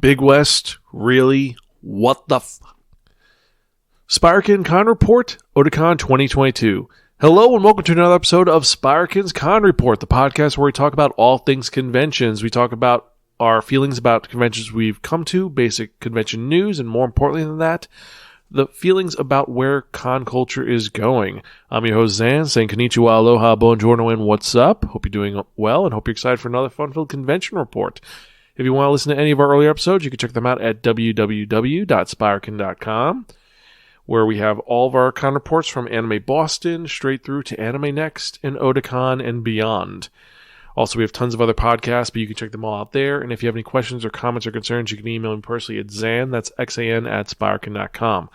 Big West? Really? What the Spiraken Con Report, Otakon 2022. Hello and welcome to another episode of Spiraken's Con Report, the podcast where we talk about all things conventions. We talk about our feelings about conventions we've come to, basic convention news, and more importantly than that, the feelings about where con culture is going. I'm your host, Zan, saying konnichiwa, aloha, buongiorno, and what's up? Hope you're doing well and hope you're excited for another fun-filled convention report. If you want to listen to any of our earlier episodes, you can check them out at www.spiraken.com, where we have all of our con reports from Anime Boston straight through to Anime Next and Otakon and beyond. Also, we have tons of other podcasts, but you can check them all out there. And if you have any questions or comments or concerns, you can email me personally at Zan, that's Xan at Spiraken.com.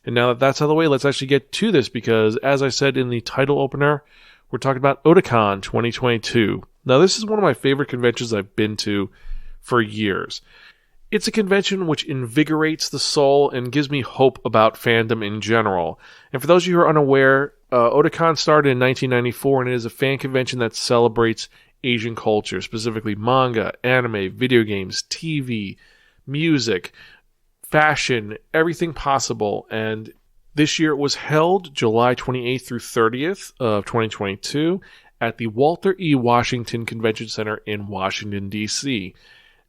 And now that that's out of the way, let's actually get to this because, as I said in the title opener, we're talking about Otakon 2022. Now, this is one of my favorite conventions I've been to for years. It's a convention which invigorates the soul and gives me hope about fandom in general. And for those of you who are unaware, Otakon started in 1994 and it is a fan convention that celebrates Asian culture, specifically manga, anime, video games, TV, music, fashion, everything possible. And this year it was held July 28th through 30th of 2022 at the Walter E. Washington Convention Center in Washington, D.C.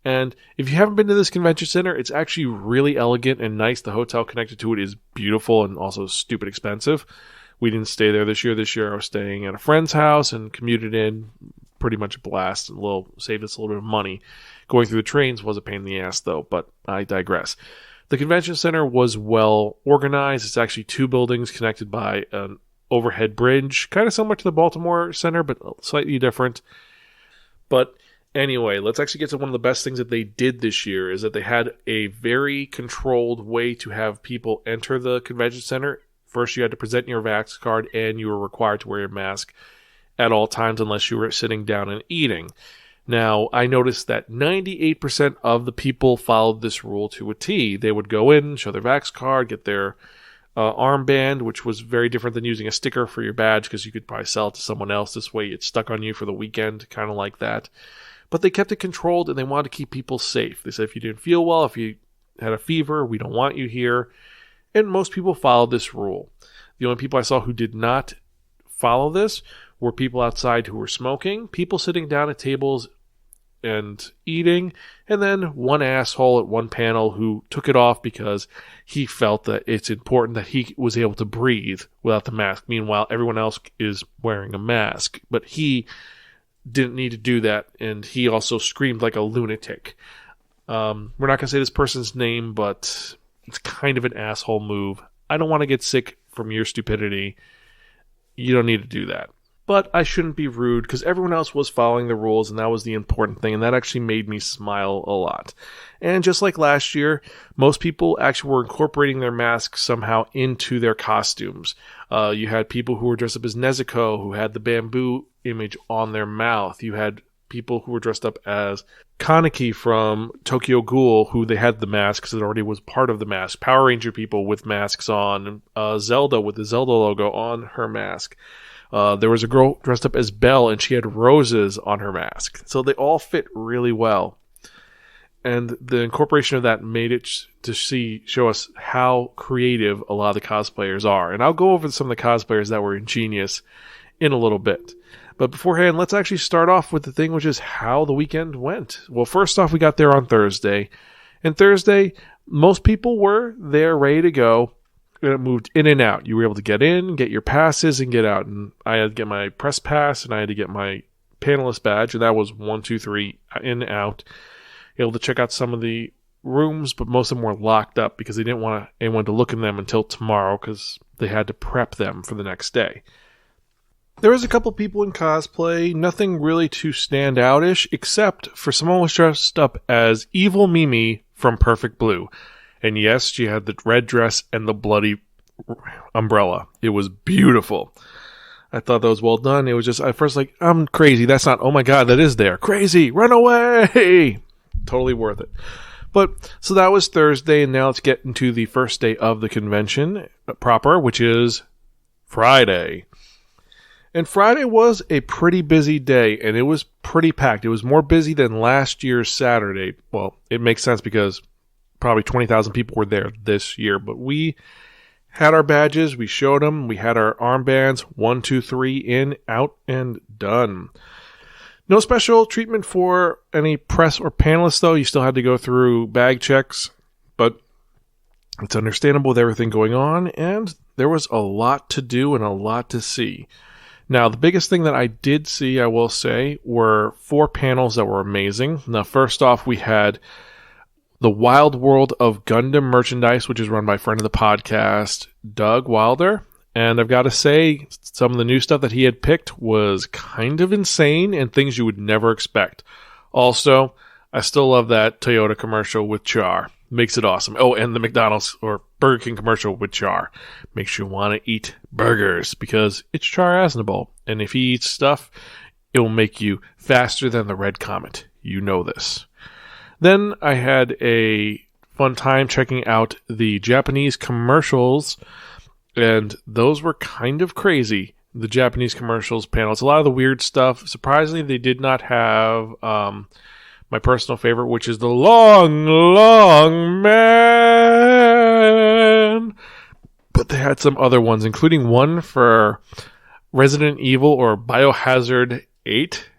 And if you haven't been to this convention center, it's actually really elegant and nice. The hotel connected to it is beautiful and also stupid expensive. We didn't stay there this year. This year I was staying at a friend's house and commuted in. Pretty much a blast and saved us a little bit of money. Going through the trains was a pain in the ass though, but I digress. The convention center was well organized. It's actually two buildings connected by an overhead bridge, kind of similar to the Baltimore Center, but slightly different. But anyway, let's actually get to one of the best things that they did this year is that they had a very controlled way to have people enter the convention center. First, you had to present your Vax card and you were required to wear your mask at all times unless you were sitting down and eating. Now, I noticed that 98% of the people followed this rule to a T. They would go in, show their Vax card, get their armband, which was very different than using a sticker for your badge because you could probably sell it to someone else. This way it's stuck on you for the weekend, kind of like that. But they kept it controlled and they wanted to keep people safe. They said if you didn't feel well, if you had a fever, we don't want you here. And most people followed this rule. The only people I saw who did not follow this were people outside who were smoking, people sitting down at tables and eating, and then one asshole at one panel who took it off because he felt that it's important that he was able to breathe without the mask. Meanwhile, everyone else is wearing a mask, but he didn't need to do that, and he also screamed like a lunatic. We're not going to say this person's name, but it's kind of an asshole move. I don't want to get sick from your stupidity. You don't need to do that. But I shouldn't be rude because everyone else was following the rules and that was the important thing, and that actually made me smile a lot. And just like last year, most people actually were incorporating their masks somehow into their costumes. You had people who were dressed up as Nezuko who had the bamboo image on their mouth. You had people who were dressed up as Kaneki from Tokyo Ghoul who they had the mask because it already was part of the mask. Power Ranger people with masks on. Zelda with the Zelda logo on her mask. There was a girl dressed up as Belle, and she had roses on her mask. So they all fit really well. And the incorporation of that made it show us how creative a lot of the cosplayers are. And I'll go over some of the cosplayers that were ingenious in a little bit. But beforehand, let's actually start off with the thing, which is how the weekend went. Well, first off, we got there on Thursday. And Thursday, most people were there ready to go. And it moved in and out. You were able to get in, get your passes, and get out. And I had to get my press pass, and I had to get my panelist badge. And that was 1, 2, 3, in, out. Able to check out some of the rooms, but most of them were locked up because they didn't want anyone to look in them until tomorrow because they had to prep them for the next day. There was a couple people in cosplay, nothing really too stand out-ish, except for someone was dressed up as Evil Mimi from Perfect Blue. And yes, she had the red dress and the bloody umbrella. It was beautiful. I thought that was well done. It was just, at first like, I'm crazy. That's not, oh my god, that is there. Crazy, run away! Totally worth it. But, so that was Thursday, and now let's get into the first day of the convention proper, which is Friday. And Friday was a pretty busy day, and it was pretty packed. It was more busy than last year's Saturday. Well, it makes sense because probably 20,000 people were there this year, but we had our badges, we showed them, we had our armbands, 1, 2, 3, in, out, and done. No special treatment for any press or panelists, though. You still had to go through bag checks, but it's understandable with everything going on, and there was a lot to do and a lot to see. Now, the biggest thing that I did see, I will say, were 4 panels that were amazing. Now, first off, we had the Wild World of Gundam merchandise, which is run by a friend of the podcast, Doug Wilder. And I've got to say, some of the new stuff that he had picked was kind of insane and things you would never expect. Also, I still love that Toyota commercial with Char. Makes it awesome. Oh, and the McDonald's or Burger King commercial with Char. Makes you want to eat burgers because it's Char Aznavour. And if he eats stuff, it will make you faster than the Red Comet. You know this. Then I had a fun time checking out the Japanese commercials, and those were kind of crazy, the Japanese commercials panel. It's a lot of the weird stuff. Surprisingly, they did not have my personal favorite, which is the Long, Long Man. But they had some other ones, including one for Resident Evil or Biohazard 8,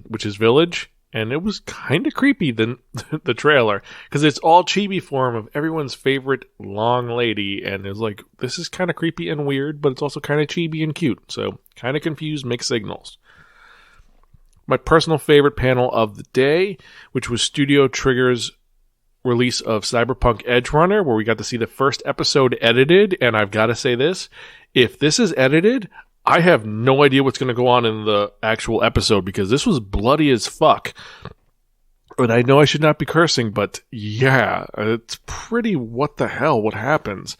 which is Village. And it was kind of creepy, the trailer, because it's all chibi form of everyone's favorite long lady. And it's like, this is kind of creepy and weird, but it's also kind of chibi and cute. So kind of confused, mixed signals. My personal favorite panel of the day, which was Studio Trigger's release of Cyberpunk Edgerunner, where we got to see the first episode edited. And I've got to say this, if this is edited, I have no idea what's going to go on in the actual episode because this was bloody as fuck. And I know I should not be cursing, but yeah, it's pretty what the hell, what happens.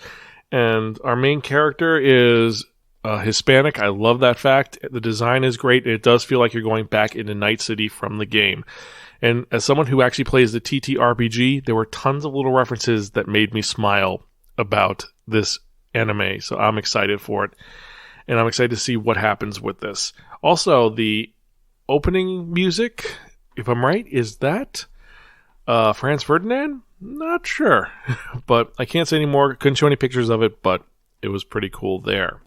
And our main character is Hispanic. I love that fact. The design is great. It does feel like you're going back into Night City from the game. And as someone who actually plays the TTRPG, there were tons of little references that made me smile about this anime. So I'm excited for it. And I'm excited to see what happens with this. Also, the opening music, if I'm right, is that Franz Ferdinand? Not sure. But I can't say any more. Couldn't show any pictures of it, but it was pretty cool there.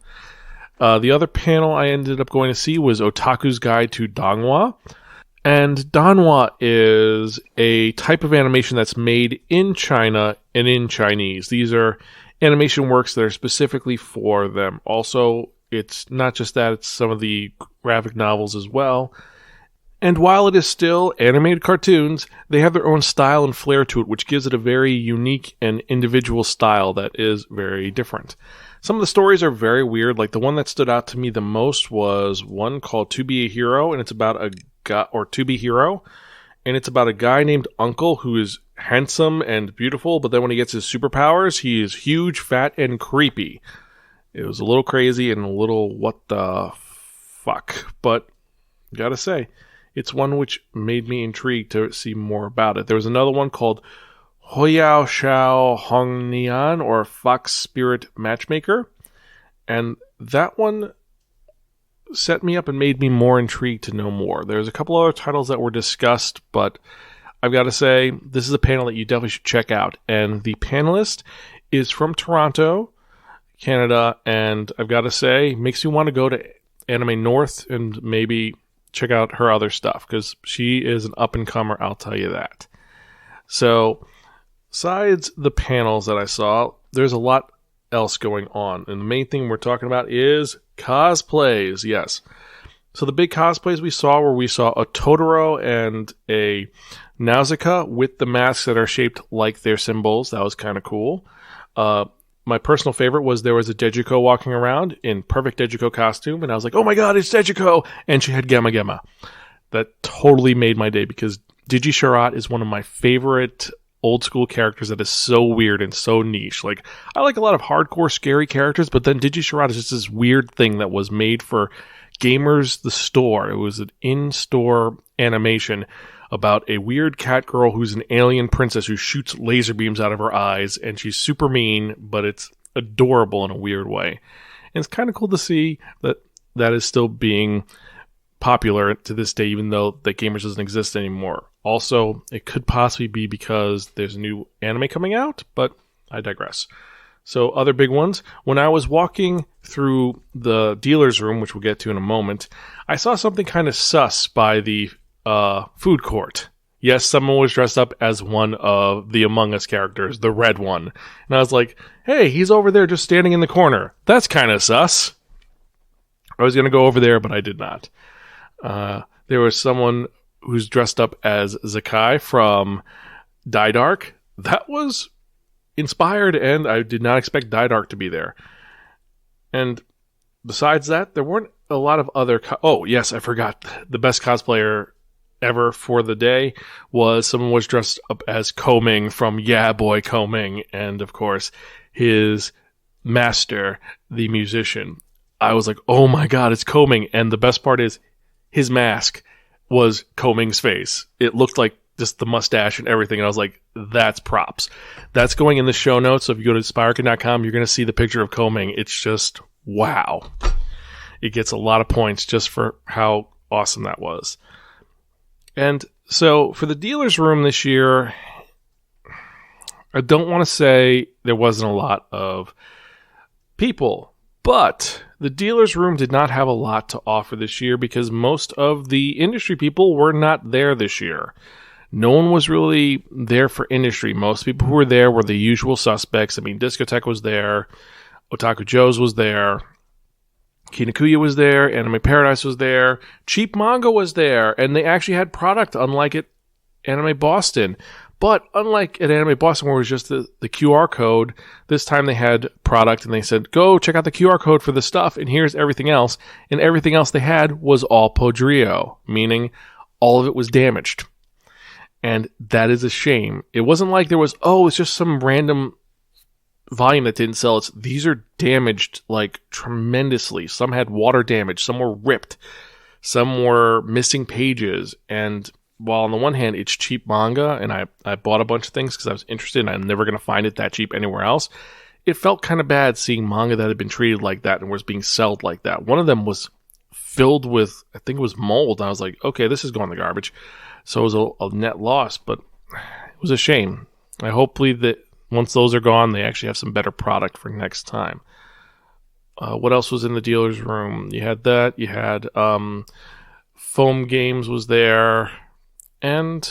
The other panel I ended up going to see was Otaku's Guide to Donghua. And Donghua is a type of animation that's made in China and in Chinese. These are animation works that are specifically for them. Also, it's not just that, it's some of the graphic novels as well. And while it is still animated cartoons, they have their own style and flair to it, which gives it a very unique and individual style that is very different. Some of the stories are very weird. Like the one that stood out to me the most was one called To Be a Hero, and it's about a guy, or To Be Hero, and it's about a guy named Uncle who is handsome and beautiful, but then when he gets his superpowers, he is huge, fat, and creepy. It was a little crazy and a little what the fuck, but gotta say, it's one which made me intrigued to see more about it. There was another one called Hoyao Shao Hong Nian, or Fox Spirit Matchmaker, and that one set me up and made me more intrigued to know more. There's a couple other titles that were discussed, but I've got to say, this is a panel that you definitely should check out, and the panelist is from Toronto, Canada, and I've got to say, makes me want to go to Anime North and maybe check out her other stuff, because she is an up-and-comer, I'll tell you that. So, besides the panels that I saw, there's a lot else going on, and the main thing we're talking about is cosplays, yes. So the big cosplays we saw were, we saw a Totoro and a Nausicaa with the masks that are shaped like their symbols. That was kind of cool. My personal favorite was there was a Dejiko walking around in perfect Dejiko costume, and I was like, oh my god, it's Dejiko! And she had Gemma Gemma. That totally made my day, because Digi Charat is one of my favorite old school characters that is so weird and so niche. Like, I like a lot of hardcore scary characters, but then Digi Charat is just this weird thing that was made for Gamers the Store. It was an in-store animation about a weird cat girl who's an alien princess who shoots laser beams out of her eyes, and she's super mean, but it's adorable in a weird way. And it's kind of cool to see that that is still being popular to this day, even though the Gamers doesn't exist anymore. Also, it could possibly be because there's a new anime coming out, but I digress. So other big ones, when I was walking through the dealer's room, which we'll get to in a moment, I saw something kind of sus by the food court. Yes, someone was dressed up as one of the Among Us characters, the red one. And I was like, hey, he's over there just standing in the corner. That's kind of sus. I was going to go over there, but I did not. There was someone who's dressed up as Zakai from Die Dark. That was inspired, and I did not expect Die Dark to be there. And besides that, there weren't a lot of other... oh, yes, I forgot. The best cosplayer ever for the day was someone was dressed up as Koming from Yeah Boy Koming, and of course, his master, the musician. I was like, oh my god, it's Koming, and the best part is his mask was Koming's face. It looked like just the mustache and everything, and I was like, that's props. That's going in the show notes, so if you go to Spiraken.com, you're going to see the picture of Koming. It's just, wow. It gets a lot of points just for how awesome that was. And so, for the dealer's room this year, I don't want to say there wasn't a lot of people, but the dealer's room did not have a lot to offer this year because most of the industry people were not there this year. No one was really there for industry. Most people who were there were the usual suspects. I mean, Discotheque was there, Otaku Joe's was there, Kinakuya was there, Anime Paradise was there, Cheap Manga was there, and they actually had product, unlike at Anime Boston. But unlike at Anime Boston, where it was just the QR code, this time they had product, and they said, go check out the QR code for the stuff, and here's everything else. And everything else they had was all Podrio, meaning all of it was damaged. And that is a shame. It wasn't like there was, it's just some random volume that didn't sell. These are damaged, like, tremendously. Some had water damage. Some were ripped. Some were missing pages. And while on the one hand, it's cheap manga, and I bought a bunch of things because I was interested, and I'm never going to find it that cheap anywhere else, it felt kind of bad seeing manga that had been treated like that and was being sold like that. One of them was filled with, I think it was mold. And I was like, okay, this is going in the garbage. So it was a net loss, but it was a shame. I hopefully that once those are gone, they actually have some better product for next time. What else was in the dealer's room? You had that. You had Foam Games was there. And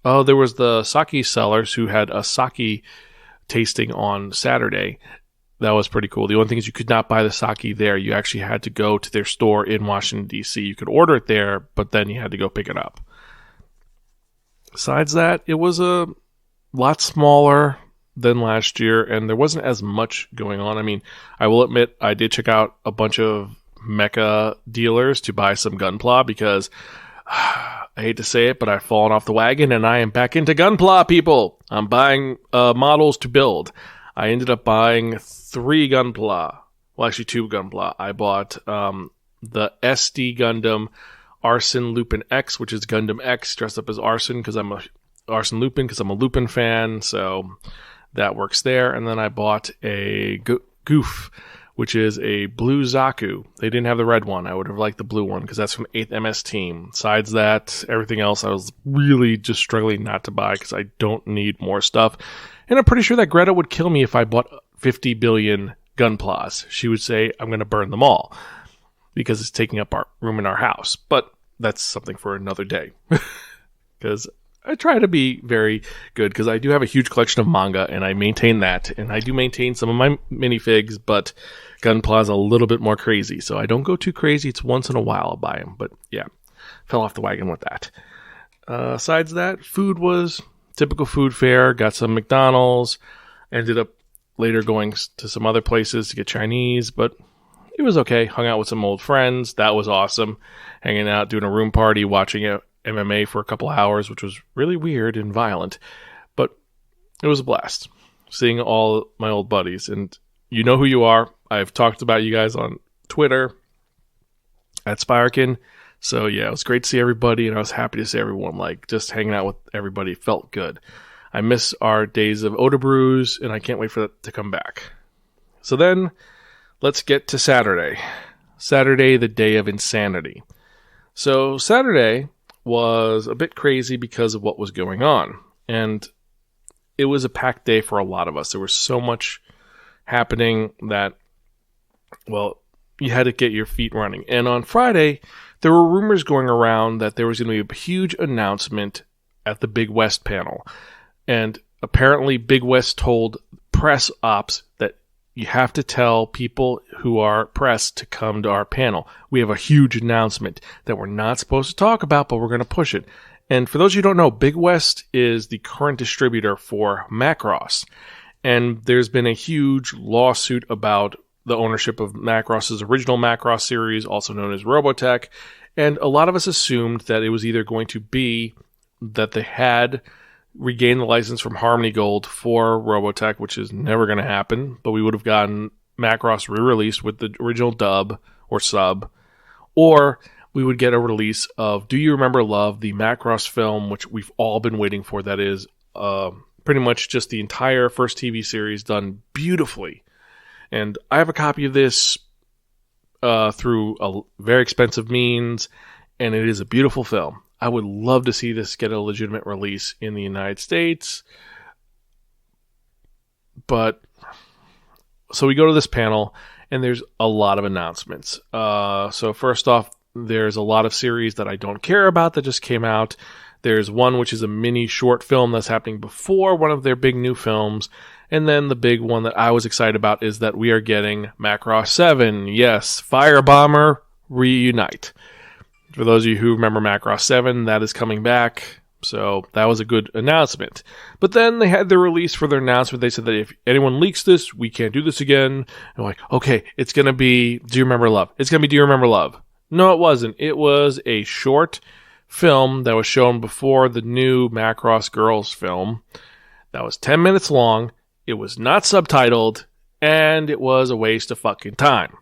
there was the sake sellers who had a sake tasting on Saturday. That was pretty cool. The only thing is you could not buy the sake there. You actually had to go to their store in Washington, D.C. You could order it there, but then you had to go pick it up. Besides that, it was a lot smaller than last year, and there wasn't as much going on. I mean, I will admit, I did check out a bunch of mecha dealers to buy some Gunpla because, I hate to say it, but I've fallen off the wagon, and I am back into Gunpla, people! I'm buying models to build. I ended up buying 3 Gunpla. Well, actually 2 Gunpla. I bought the SD Gundam Arsene Lupin X, which is Gundam X dressed up as Arsene because I'm Arsene Lupin because I'm a Lupin fan, so that works there. And then I bought a Goof, which is a blue Zaku. They didn't have the red one. I would have liked the blue one because that's from 8th MS Team. Besides that, everything else I was really just struggling not to buy because I don't need more stuff. And I'm pretty sure that Greta would kill me if I bought 50 billion Gunplas. She would say, I'm going to burn them all because it's taking up our room in our house. But that's something for another day. Because I try to be very good because I do have a huge collection of manga and I maintain that. And I do maintain some of my minifigs, but Gunpla is a little bit more crazy. So I don't go too crazy. It's once in a while I'll buy them. But yeah, fell off the wagon with that. Besides that, food was typical food fare. Got some McDonald's. Ended up later going to some other places to get Chinese, but it was okay. Hung out with some old friends. That was awesome. Hanging out, doing a room party, watching MMA for a couple hours, which was really weird and violent. But it was a blast. Seeing all my old buddies. And you know who you are. I've talked about you guys on Twitter at Spiraken. So yeah, it was great to see everybody, and I was happy to see everyone. Like, just hanging out with everybody felt good. I miss our days of Oda Brews, and I can't wait for that to come back. So then, let's get to Saturday. Saturday, the day of insanity. So Saturday was a bit crazy because of what was going on. And it was a packed day for a lot of us. There was so much happening that, well, you had to get your feet running. And on Friday, there were rumors going around that there was going to be a huge announcement at the Big West panel. And apparently Big West told press ops that you have to tell people who are press to come to our panel. We have a huge announcement that we're not supposed to talk about, but we're going to push it. And for those of you who don't know, Big West is the current distributor for Macross. And there's been a huge lawsuit about the ownership of Macross's original Macross series, also known as Robotech. And a lot of us assumed that it was either going to be that they had regained the license from Harmony Gold for Robotech, which is never going to happen, but we would have gotten Macross re-released with the original dub or sub, or we would get a release of Do You Remember Love, the Macross film, which we've all been waiting for. That is pretty much just the entire first TV series done beautifully. And I have a copy of this through a very expensive means, and it is a beautiful film. I would love to see this get a legitimate release in the United States. But, so we go to this panel, and there's a lot of announcements. So first off, there's a lot of series that I don't care about that just came out. There's one which is a mini short film that's happening before one of their big new films. And then the big one that I was excited about is that we are getting Macross 7. Yes, Firebomber Reunite. For those of you who remember Macross 7, that is coming back. So that was a good announcement. But then they had their release for their announcement. They said that if anyone leaks this, we can't do this again. And I'm like, okay, it's going to be Do You Remember Love? It's going to be Do You Remember Love? No, it wasn't. It was a short film that was shown before the new Macross Girls film. That was 10 minutes long. It was not subtitled. And it was a waste of fucking time.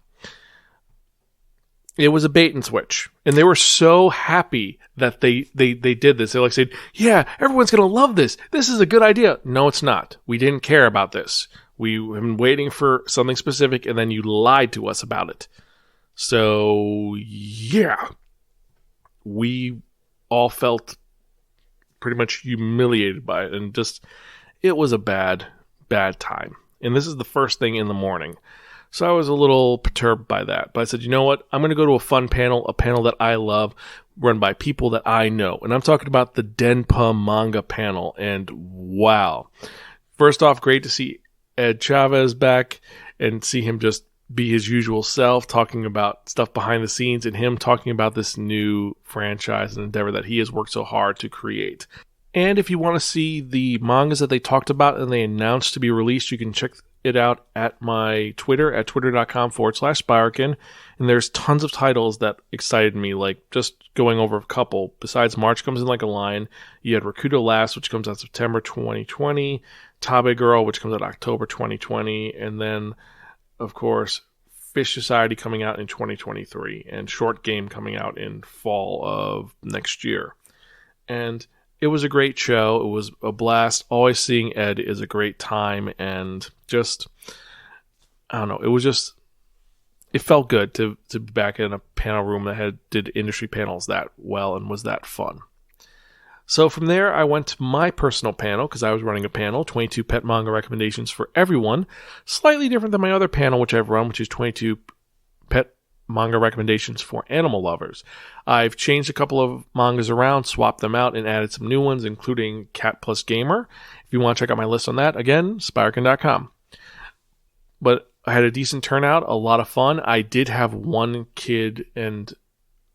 It was a bait and switch. And they were so happy that they did this. They like said, yeah, everyone's going to love this. This is a good idea. No, it's not. We didn't care about this. We have been waiting for something specific, and then you lied to us about it. So, yeah. We all felt pretty much humiliated by it. And just, it was a bad time. And this is the first thing in the morning. So I was a little perturbed by that. But I said, you know what? I'm going to go to a fun panel, a panel that I love, run by people that I know. And I'm talking about the Denpa manga panel. And wow. First off, great to see Ed Chavez back and see him just be his usual self, talking about stuff behind the scenes and him talking about this new franchise and endeavor that he has worked so hard to create. And if you want to see the mangas that they talked about and they announced to be released, you can check it out at my Twitter at twitter.com/Spiraken. And there's tons of titles that excited me, like just going over a couple. Besides March Comes in Like a Lion, you had Rakuto Last, which comes out September 2020, Tabe Girl, which comes out October 2020, and then, of course, Fish Society coming out in 2023, and Short Game coming out in fall of next year. And it was a great show. It was a blast. Always seeing Ed is a great time, and just, I don't know, it was just, it felt good to be back in a panel room that did industry panels that well and was that fun. So from there, I went to my personal panel, because I was running a panel, 22 pet manga recommendations for everyone, slightly different than my other panel, which I've run, which is 22 pet manga recommendations for animal lovers. I've changed a couple of mangas around, swapped them out, and added some new ones, including Cat Plus Gamer. If you want to check out my list on that, again, Spiraken.com. But I had a decent turnout, a lot of fun. I did have one kid and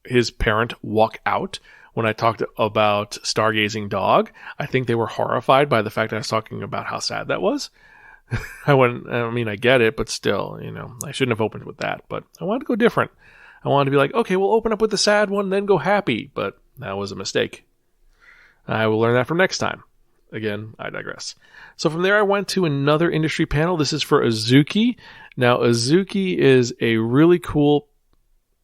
his parent walk out when I talked about Stargazing Dog. I think they were horrified by the fact that I was talking about how sad that was. I get it, but still, I shouldn't have opened with that. But I wanted to go different. I wanted to be like, okay, we'll open up with the sad one, then go happy. But that was a mistake. I will learn that from next time. Again, I digress. So from there, I went to another industry panel. This is for Azuki. Now, Azuki is a really cool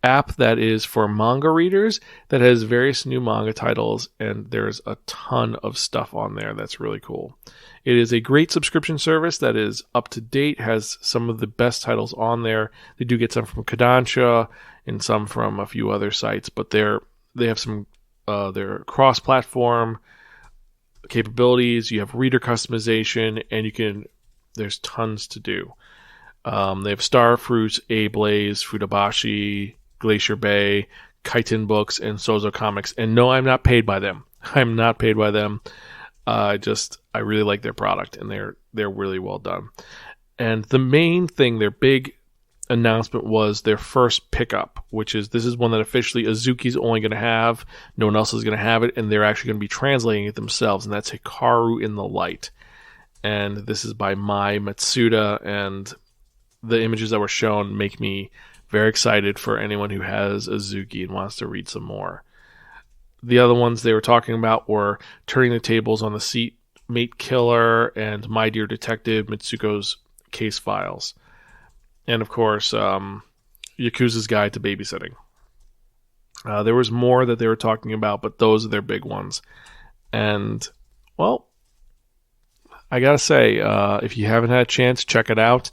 app that is for manga readers that has various new manga titles, and there's a ton of stuff on there that's really cool. It is a great subscription service that is up to date, has some of the best titles on there. They do get some from Kodansha and some from a few other sites, but they have some their cross-platform capabilities. You have reader customization, and there's tons to do. They have Starfruit, A-Blaze, Futabashi, Glacier Bay, Kaiten Books, and Sozo Comics. And no, I'm not paid by them. I'm not paid by them. I really like their product, and they're really well done. And the main thing, their big announcement, was their first pickup, this is one that officially Azuki's only going to have. No one else is going to have it, and they're actually going to be translating it themselves, and that's Hikaru in the Light. And this is by Mai Matsuda, and the images that were shown make me very excited for anyone who has Azuki and wants to read some more. The other ones they were talking about were Turning the Tables on the Seatmate Killer and My Dear Detective, Mitsuko's Case Files. And of course, Yakuza's Guide to Babysitting. There was more that they were talking about, but those are their big ones. And, well, I gotta say, if you haven't had a chance, check it out.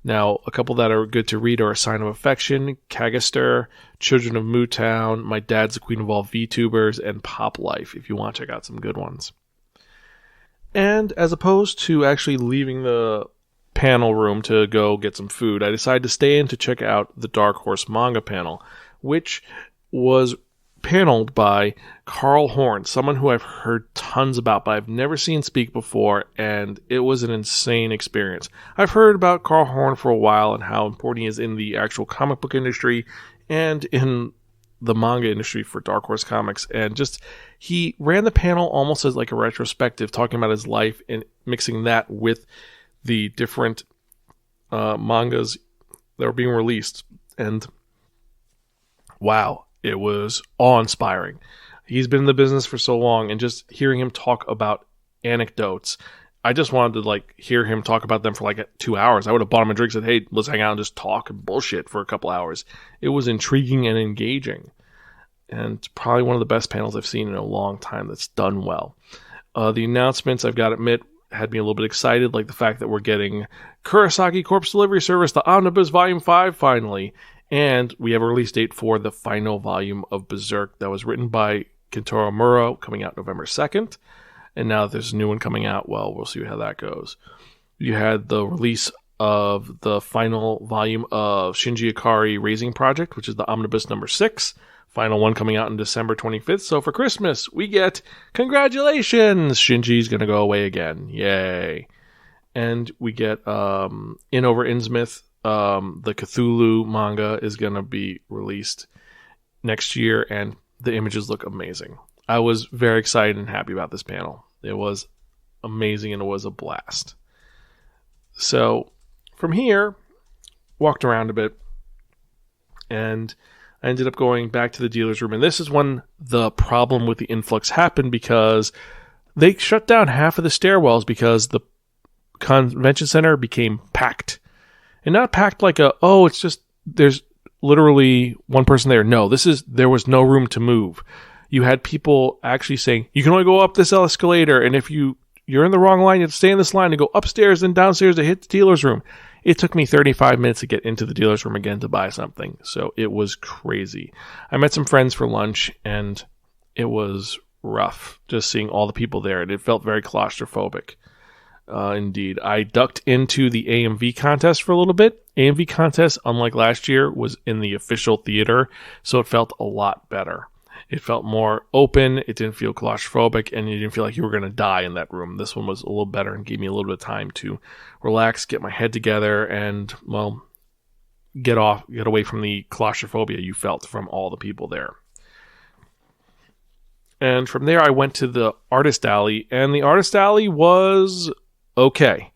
Now, a couple that are good to read are A Sign of Affection, Kagaster, Children of Mootown, My Dad's the Queen of All VTubers, and Pop Life, if you want to check out some good ones. And as opposed to actually leaving the panel room to go get some food, I decided to stay in to check out the Dark Horse manga panel, which was paneled by Carl Horn, someone who I've heard tons about, but I've never seen speak before, and it was an insane experience. I've heard about Carl Horn for a while and how important he is in the actual comic book industry and in the manga industry for Dark Horse Comics, and he ran the panel almost as like a retrospective, talking about his life and mixing that with the different mangas that were being released, and wow, it was awe-inspiring. He's been in the business for so long, and just hearing him talk about anecdotes, I just wanted to hear him talk about them for 2 hours. I would have bought him a drink and said, hey, let's hang out and just talk and bullshit for a couple hours. It was intriguing and engaging, and probably one of the best panels I've seen in a long time that's done well. The announcements, I've got to admit, had me a little bit excited, like the fact that we're getting Kurosaki Corpse Delivery Service, the Omnibus Volume 5 finally. And we have a release date for the final volume of Berserk that was written by Kentaro Muro, coming out November 2nd. And now there's a new one coming out. Well, we'll see how that goes. You had the release of the final volume of Shinji Ikari Raising Project, which is the Omnibus number 6. Final one coming out on December 25th. So for Christmas, we get, congratulations, Shinji's going to go away again. Yay. And we get In Over Innsmouth. The Cthulhu manga is going to be released next year, and the images look amazing. I was very excited and happy about this panel. It was amazing, and it was a blast. So from here, walked around a bit, and I ended up going back to the dealer's room. And this is when the problem with the influx happened, because they shut down half of the stairwells because the convention center became packed. And not packed it's just there's literally one person there. No, there was no room to move. You had people actually saying, you can only go up this escalator, and if you're in the wrong line, you have to stay in this line and go upstairs and downstairs to hit the dealer's room. It took me 35 minutes to get into the dealer's room again to buy something. So it was crazy. I met some friends for lunch, and it was rough just seeing all the people there, and it felt very claustrophobic. Indeed. I ducked into the AMV contest for a little bit. AMV contest, unlike last year, was in the official theater, so it felt a lot better. It felt more open, it didn't feel claustrophobic, and you didn't feel like you were going to die in that room. This one was a little better and gave me a little bit of time to relax, get my head together, and, get away from the claustrophobia you felt from all the people there. And from there, I went to the Artist Alley, and the Artist Alley was okay.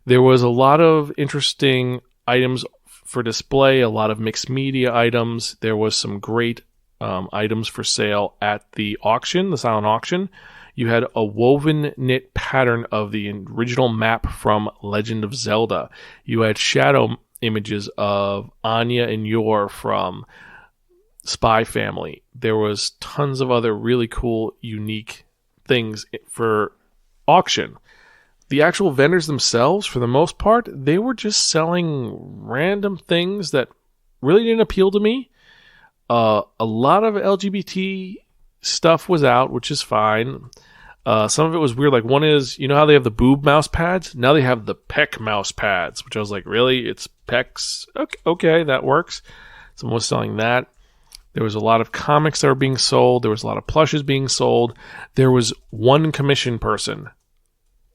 There was a lot of interesting items for display, a lot of mixed media items. There was some great items for sale at the auction, the silent auction. You had a woven knit pattern of the original map from Legend of Zelda. You had shadow images of Anya and Yor from Spy Family. There was tons of other really cool, unique things for auction. The actual vendors themselves, for the most part, they were just selling random things that really didn't appeal to me. A lot of LGBT stuff was out, which is fine. Some of it was weird. Like one is, you know how they have the boob mouse pads? Now they have the peck mouse pads, which I was like, really? It's pecs? Okay, that works. Someone was selling that. There was a lot of comics that were being sold. There was a lot of plushes being sold. There was one commission person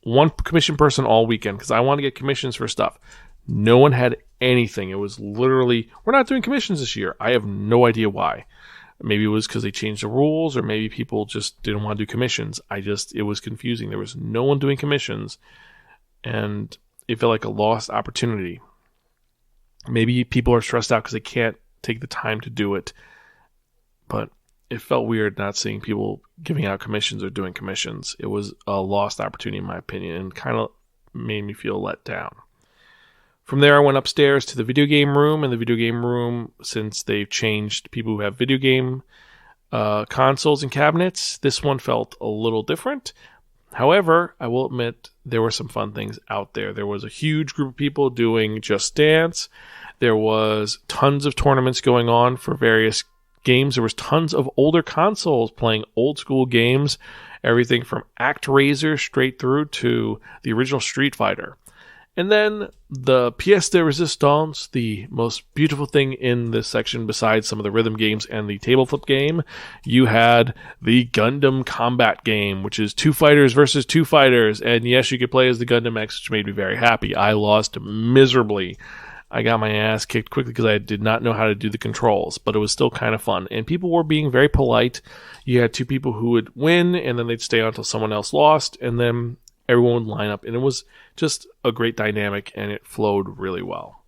all weekend because I wanted to get commissions for stuff. No one had anything. It was literally, we're not doing commissions this year. I have no idea why. Maybe it was because they changed the rules, or maybe people just didn't want to do commissions. It was confusing. There was no one doing commissions, and it felt like a lost opportunity. Maybe people are stressed out because they can't take the time to do it, but it felt weird not seeing people giving out commissions or doing commissions. It was a lost opportunity, in my opinion, and kind of made me feel let down. From there, I went upstairs to the video game room. In the video game room, since they've changed people who have video game consoles and cabinets, this one felt a little different. However, I will admit there were some fun things out there. There was a huge group of people doing Just Dance. There was tons of tournaments going on for various games. There was tons of older consoles playing old school games, everything from ActRaiser straight through to the original Street Fighter. And then the pièce de résistance, the most beautiful thing in this section besides some of the rhythm games and the table flip game, you had the Gundam combat game, which is 2 fighters versus 2 fighters. And yes, you could play as the Gundam X, which made me very happy. I lost miserably. I got my ass kicked quickly because I did not know how to do the controls, but it was still kind of fun. And people were being very polite. You had 2 people who would win, and then they'd stay on until someone else lost, and then everyone would line up, and it was just a great dynamic, and it flowed really well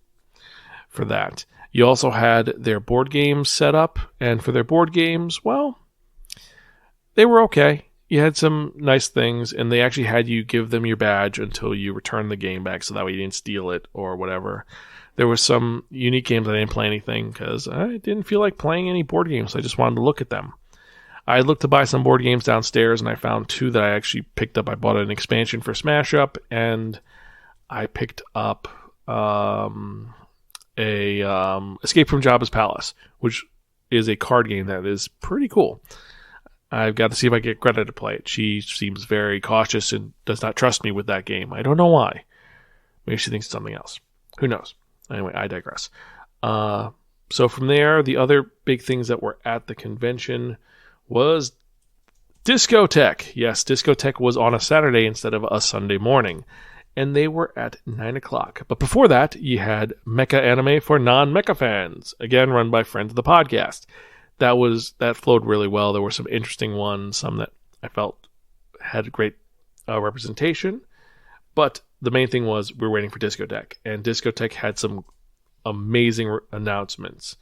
for that. You also had their board games set up, and for their board games, well, they were okay. You had some nice things, and they actually had you give them your badge until you return the game back, so that way you didn't steal it or whatever. There were some unique games I didn't play anything because I didn't feel like playing any board games. I just wanted to look at them. I looked to buy some board games downstairs, and I found 2 that I actually picked up. I bought an expansion for Smash Up, and I picked up Escape from Jabba's Palace, which is a card game that is pretty cool. I've got to see if I get Greta to play it. She seems very cautious and does not trust me with that game. I don't know why. Maybe she thinks it's something else. Who knows? Anyway, I digress. So from there, the other big things that were at the convention was Discotheque. Yes, Discotheque was on a Saturday instead of a Sunday morning, and they were at 9 o'clock. But before that, you had Mecha Anime for non-Mecha fans, again run by friends of the podcast. That flowed really well. There were some interesting ones, some that I felt had great representation, but the main thing was we were waiting for Discotheque, and Discotheque had some amazing announcements.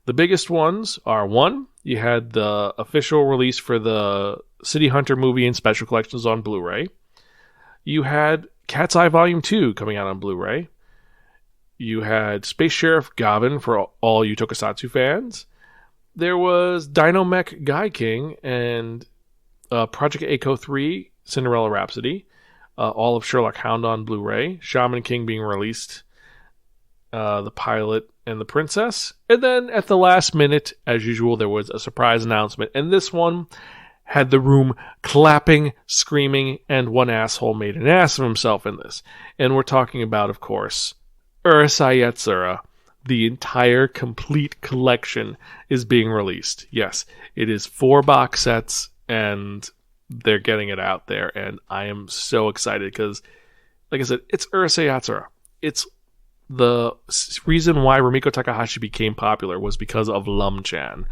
The biggest ones are, 1, you had the official release for the City Hunter movie and special collections on Blu-ray. You had Cat's Eye Volume 2 coming out on Blu-ray. You had Space Sheriff Gavin for all you Tokusatsu fans. There was Dynamech Guy King and Project Echo 3 Cinderella Rhapsody. All of Sherlock Hound on Blu-ray. Shaman King being released. The pilot and the princess. And then at the last minute, as usual, there was a surprise announcement. And this one had the room clapping, screaming, and one asshole made an ass of himself in this. And we're talking about, of course, Urusei Yatsura. The entire complete collection is being released. Yes, it is 4 box sets, and they're getting it out there. And I am so excited because, like I said, it's Urusei Yatsura. It's the reason why Rumiko Takahashi became popular was because of Lum-chan.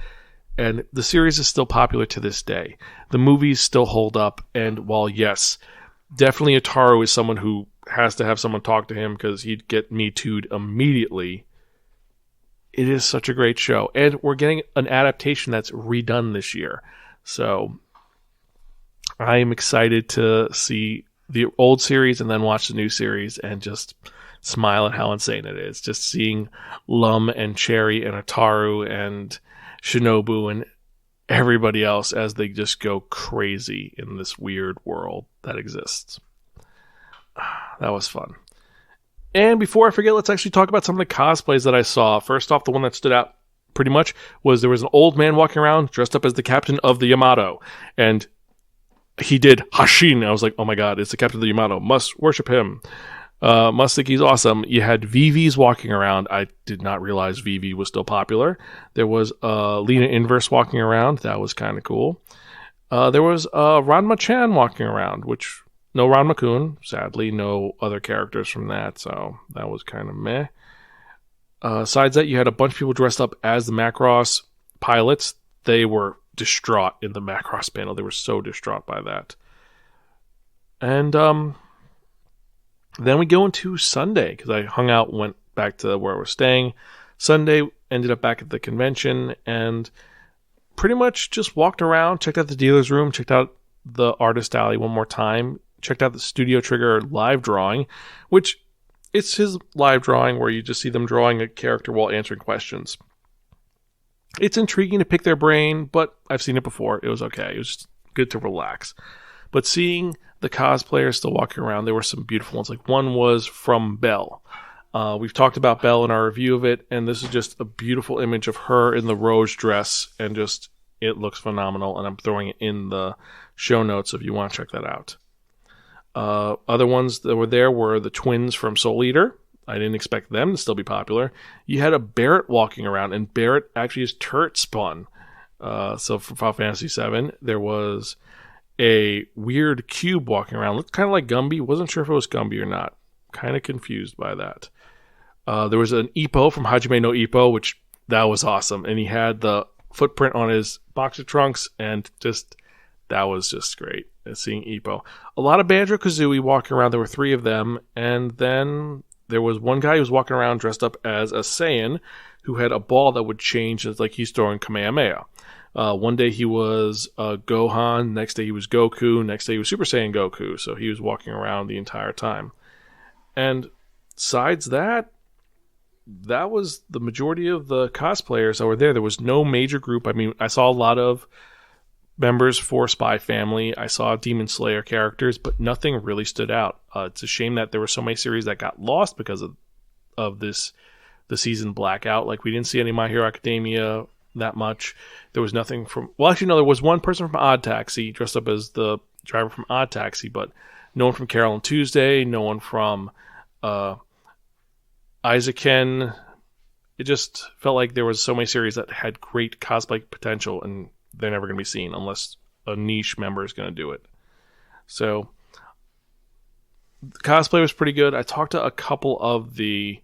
And the series is still popular to this day. The movies still hold up. And while, yes, definitely Ataru is someone who has to have someone talk to him because he'd get Me Too'd immediately, it is such a great show. And we're getting an adaptation that's redone this year. So I am excited to see the old series and then watch the new series and just smile at how insane it is. Just seeing Lum and Cherry and Ataru and Shinobu and everybody else as they just go crazy in this weird world that exists. That was fun. And before I forget, let's actually talk about some of the cosplays that I saw. First off, the one that stood out pretty much was there was an old man walking around dressed up as the captain of the Yamato. And he did Hashin. I was like, oh my god, it's the captain of the Yamato. Must worship him. Must think he's awesome. You had VVs walking around. I did not realize VV was still popular. There was Lena Inverse walking around. That was kind of cool. There was Ranma-chan walking around, which... No Ranma-kun, sadly. No other characters from that, so that was kind of meh. Besides that, you had a bunch of people dressed up as the Macross pilots. They were distraught in the Macross panel. They were so distraught by that. And then we go into Sunday, because I hung out and went back to where I was staying. Sunday, ended up back at the convention, and pretty much just walked around, checked out the dealer's room, checked out the artist alley one more time, checked out the Studio Trigger live drawing, which it's his live drawing where you just see them drawing a character while answering questions. It's intriguing to pick their brain, but I've seen it before. It was okay. It was just good to relax. But seeing the cosplayers still walking around, there were some beautiful ones. Like one was from Belle. We've talked about Belle in our review of it, and this is just a beautiful image of her in the rose dress, and just it looks phenomenal, and I'm throwing it in the show notes if you want to check that out. Other ones that were there were the twins from Soul Eater. I didn't expect them to still be popular. You had a Barrett walking around, and Barrett actually is turret spun. So for Final Fantasy VII, there was a weird cube walking around. Looked kind of like Gumby. Wasn't sure if it was Gumby or not. Kind of confused by that. There was an Ippo from Hajime no Ippo, which that was awesome. And he had the footprint on his boxer trunks, and just that was just great. Seeing Ippo. A lot of Banjo-Kazooie walking around. There were 3 of them. And then there was one guy who was walking around dressed up as a Saiyan who had a ball that would change. It's like he's throwing Kamehameha. One day he was Gohan. Next day he was Goku. Next day he was Super Saiyan Goku. So he was walking around the entire time. And besides that, that was the majority of the cosplayers that were there. There was no major group. I mean, I saw a lot of members for Spy Family. I saw Demon Slayer characters, but nothing really stood out. It's a shame that there were so many series that got lost because of the season blackout. Like, we didn't see any My Hero Academia that much. There was nothing from... Well, actually, no, there was one person from Odd Taxi dressed up as the driver from Odd Taxi, but no one from Carol and Tuesday, no one from Isaac Ken. It just felt like there was so many series that had great cosplay potential, and they're never going to be seen unless a niche member is going to do it. So, the cosplay was pretty good. I talked to a couple of the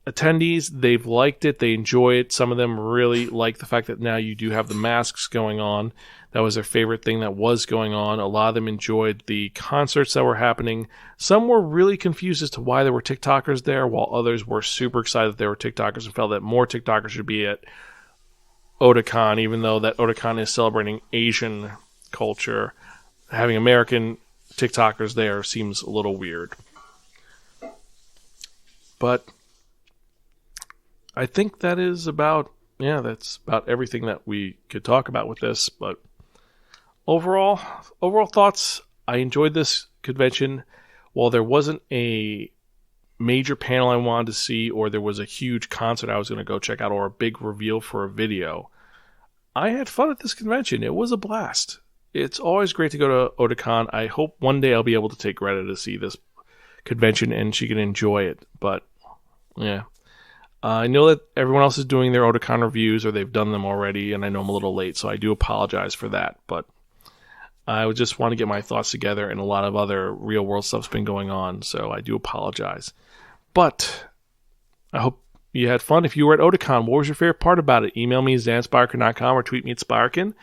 attendees. They've liked it. They enjoy it. Some of them really like the fact that now you do have the masks going on. That was their favorite thing that was going on. A lot of them enjoyed the concerts that were happening. Some were really confused as to why there were TikTokers there, while others were super excited that there were TikTokers and felt that more TikTokers should be at Otakon, even though that Otakon is celebrating Asian culture. Having American TikTokers there seems a little weird. But I think that is about, that's about everything that we could talk about with this. But overall thoughts, I enjoyed this convention. While there wasn't a major panel I wanted to see, or there was a huge concert I was going to go check out, or a big reveal for a video, I had fun at this convention. It was a blast. It's always great to go to Otakon. I hope one day I'll be able to take Greta to see this convention and she can enjoy it. But, yeah. I know that everyone else is doing their Otakon reviews, or they've done them already, and I know I'm a little late, so I do apologize for that. But I would just want to get my thoughts together, and a lot of other real-world stuff's been going on, so I do apologize. But I hope you had fun. If you were at Otakon, what was your favorite part about it? Email me, zan@spiraken.com, or tweet me at Spiraken.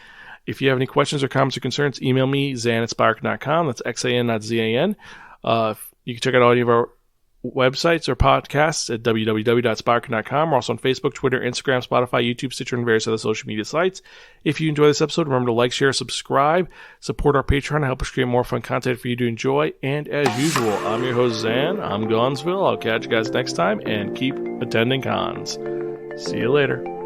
If you have any questions or comments or concerns, email me, zan@spiraken.com. That's XAN, not ZAN. You can check out all of our websites or podcasts at www.spiraken.com. We're also on Facebook, Twitter, Instagram, Spotify, YouTube, Stitcher, and various other social media sites. If you enjoy this episode, remember to like, share, subscribe, support our Patreon to help us create more fun content for you to enjoy. And as usual, I'm your host, Zan. I'm Gonzville. I'll catch you guys next time, and keep attending cons. See you later.